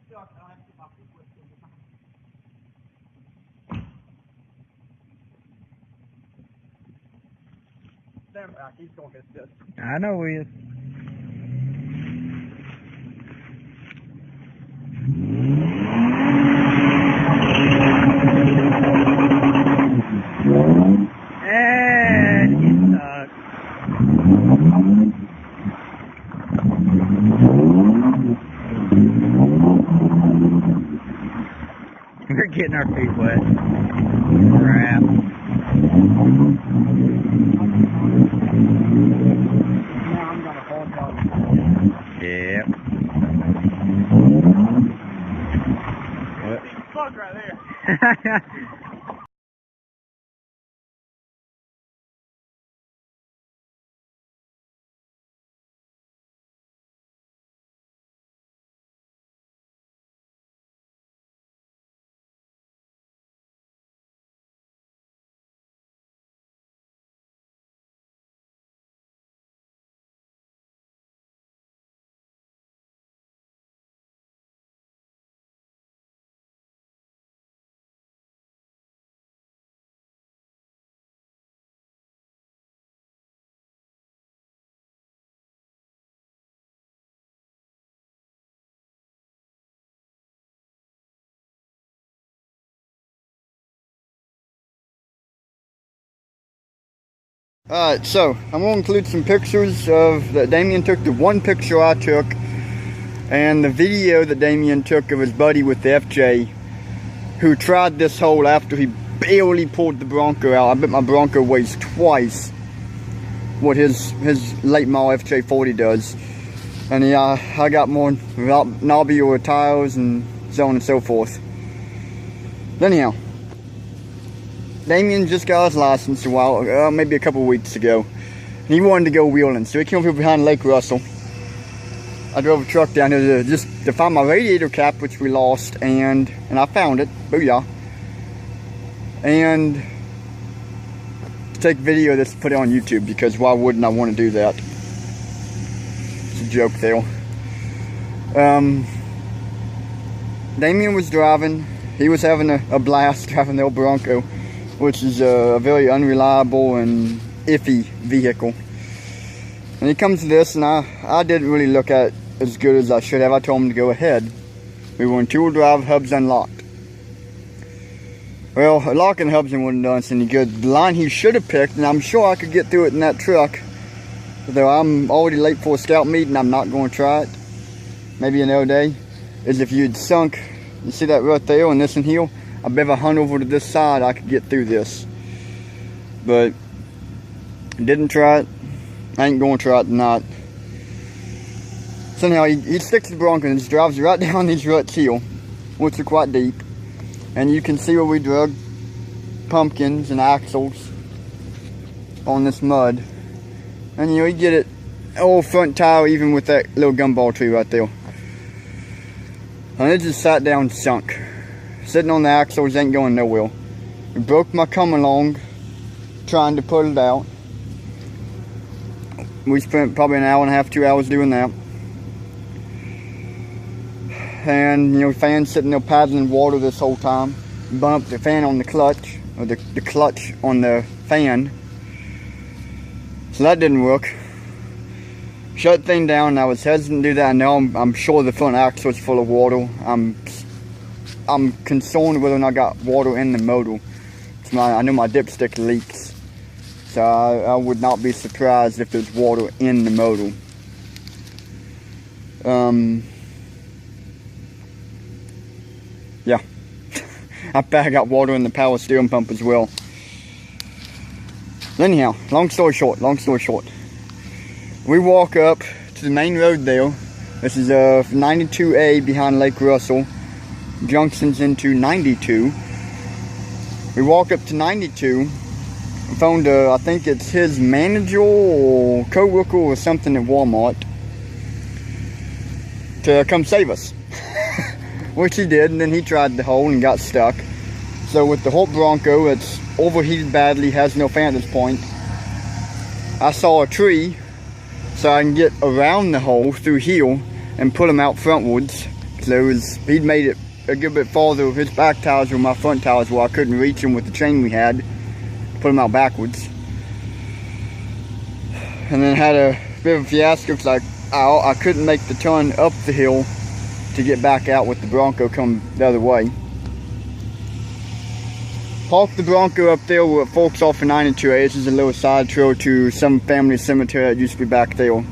stuck. I don't have to get my feet wet every time. Stand back, he's going to get this. I know he is. And he's stuck. We're getting our feet wet. Crap. Now I'm going to fall down. Yep. What? Fuck right there. Alright, so I'm going to include some pictures of that Damian took, the one picture I took, and the video that Damian took of his buddy with the FJ, who tried this hole after he barely pulled the Bronco out. I bet my Bronco weighs twice what his late model FJ40 does. And I got more knobbier tires and so on and so forth. Anyhow, Damian just got his license a while, maybe a couple of weeks ago. He wanted to go wheeling, so he came over behind Lake Russell. I drove a truck down here just to find my radiator cap, which we lost, and I found it. Booyah. And to take video of this and put it on YouTube, because why wouldn't I want to do that? It's a joke there. Damian was driving. He was having a blast driving the old Bronco, which is a very unreliable and iffy vehicle. And he comes to this, and I didn't really look at it as good as I should have. I told him to go ahead. We were in two-wheel drive, hubs unlocked. Well, locking hubs wouldn't done us any good. The line he should have picked, and I'm sure I could get through it in that truck, though I'm already late for a scout meeting, I'm not going to try it. Maybe another day. Is if you'd sunk, you see that right there on this and heel? I bet if I hung over to this side, I could get through this. But didn't try it. I ain't gonna try it tonight. So anyhow, he sticks the Bronco and just drives right down these ruts here, which are quite deep. And you can see where we drug pumpkins and axles on this mud. And you know, you get it old front tire even with that little gumball tree right there. And it just sat down and sunk. Sitting on the axles ain't going nowhere. It broke my come along trying to put it out. We spent probably an hour and a half, 2 hours doing that. And you know, the fan's sitting there paddling water this whole time. Bumped the fan on the clutch, or the clutch on the fan. So that didn't work. Shut the thing down, and I was hesitant to do that. Now I'm sure the front axle is full of water. I'm concerned whether or not I got water in the motor. I know my dipstick leaks, so I would not be surprised if there's water in the motor. Yeah. I bet I got water in the power steering pump as well. Anyhow, long story short. We walk up to the main road there. This is 92A behind Lake Russell. Junctions into 92. We walk up to 92. We found, I think it's his manager or co-worker or something at Walmart to come save us. Which he did, and then he tried the hole and got stuck. So with the whole Bronco, it's overheated badly, has no fan at this point. I saw a tree, so I can get around the hole through here and pull him out frontwards. So he'd made it a good bit farther. His back tires were my front tires where I couldn't reach him with the chain we had. Put him out backwards. And then had a bit of a fiasco because I couldn't make the turn up the hill to get back out with the Bronco coming the other way. Parked the Bronco up there where it forks off of 92A. This is a little side trail to some family cemetery that used to be back there.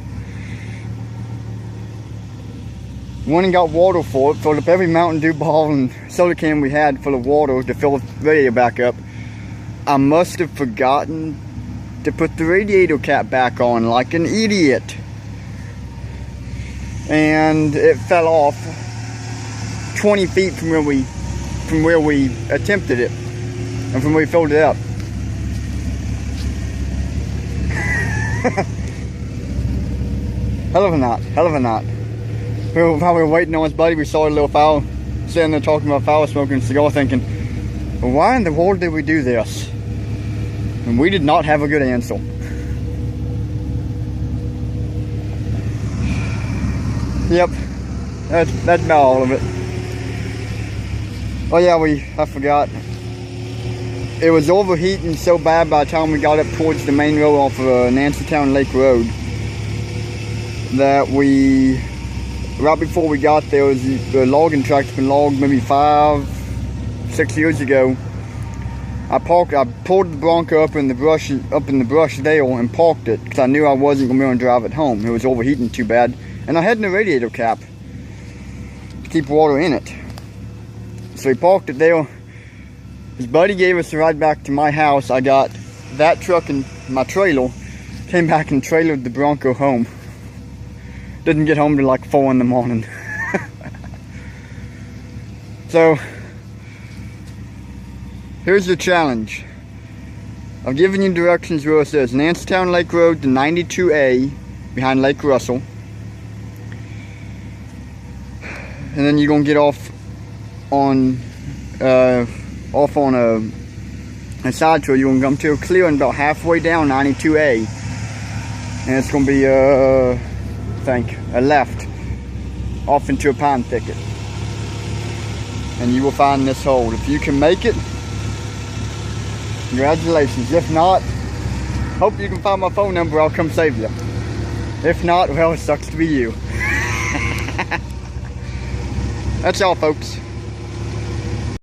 Went and got water for it. Filled up every Mountain Dew bottle and soda can we had full of water to fill the radiator back up. I must have forgotten to put the radiator cap back on like an idiot. And it fell off 20 feet from where we attempted it. And from where we filled it up. Hell of a knot, hell of a knot. While we were waiting on his buddy, we saw a little fowl sitting there talking about fowl, smoking a cigar, thinking, well, why in the world did we do this? And we did not have a good answer. Yep, that's about all of it. Oh yeah, I forgot. It was overheating so bad by the time we got up towards the main road off of Nancytown Lake Road that right before we got there, was the logging truck's been logged maybe 5-6 years ago. I pulled the Bronco up in the brush there and parked it because I knew I wasn't going to be able to drive it home. It was overheating too bad. And I had no radiator cap to keep water in it. So we parked it there. His buddy gave us a ride back to my house. I got that truck and my trailer. Came back and trailered the Bronco home. Didn't get home till like 4 in the morning. So, here's the challenge. I've given you directions where it says Nancytown Lake Road to 92A behind Lake Russell. And then you're gonna get off on a side trail. You're gonna come to a clearing about halfway down 92A, and it's gonna be a left off into a pine thicket, and you will find this hole. If you can make it, congratulations. If not, hope you can find my phone number. I'll come save you. If not, well, it sucks to be you. That's all, folks.